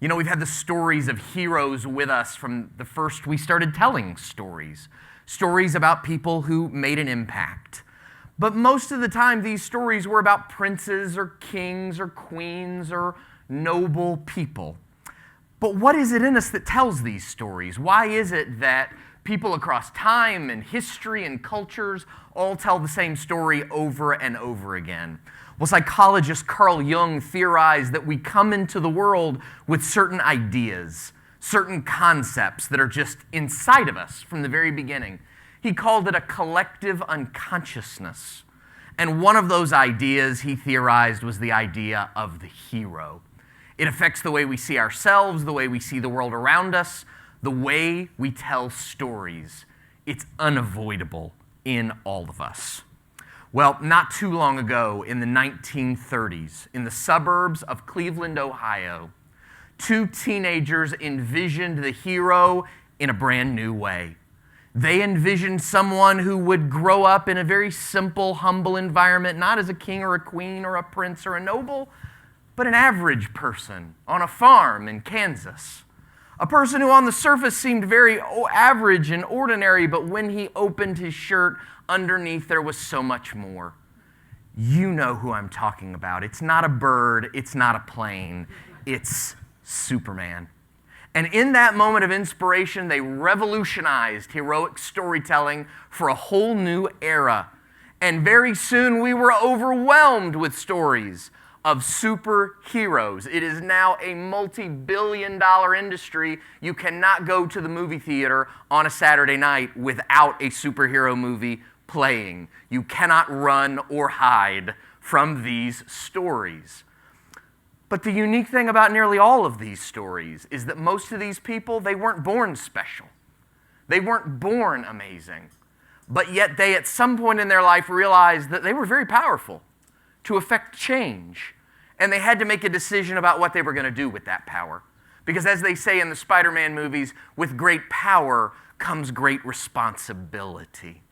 You know, we've had the stories of heroes with us from the first we started telling stories. Stories about people who made an impact. But most of the time, these stories were about princes or kings or queens or noble people. But what is it in us that tells these stories? Why is it that people across time and history and cultures all tell the same story over and over again? Well, psychologist Carl Jung theorized that we come into the world with certain ideas, certain concepts that are just inside of us from the very beginning. He called it a collective unconsciousness. And one of those ideas he theorized was the idea of the hero. It affects the way we see ourselves, the way we see the world around us, the way we tell stories. It's unavoidable in all of us. Well, not too long ago, in the 1930s, in the suburbs of Cleveland, Ohio, two teenagers envisioned the hero in a brand new way. They envisioned someone who would grow up in a very simple, humble environment, not as a king or a queen or a prince or a noble, but an average person on a farm in Kansas. A person who on the surface seemed very average and ordinary, but when he opened his shirt, underneath there was so much more. You know who I'm talking about. It's not a bird, it's not a plane, it's Superman. And in that moment of inspiration, they revolutionized heroic storytelling for a whole new era. And very soon we were overwhelmed with stories of superheroes. It is now a multi-billion-dollar industry. You cannot go to the movie theater on a Saturday night without a superhero movie playing. You cannot run or hide from these stories. But the unique thing about nearly all of these stories is that most of these people, they weren't born special. They weren't born amazing. But yet they, at some point in their life, realized that they were very powerful to affect change. And they had to make a decision about what they were going to do with that power. Because as they say in the Spider-Man movies, with great power comes great responsibility.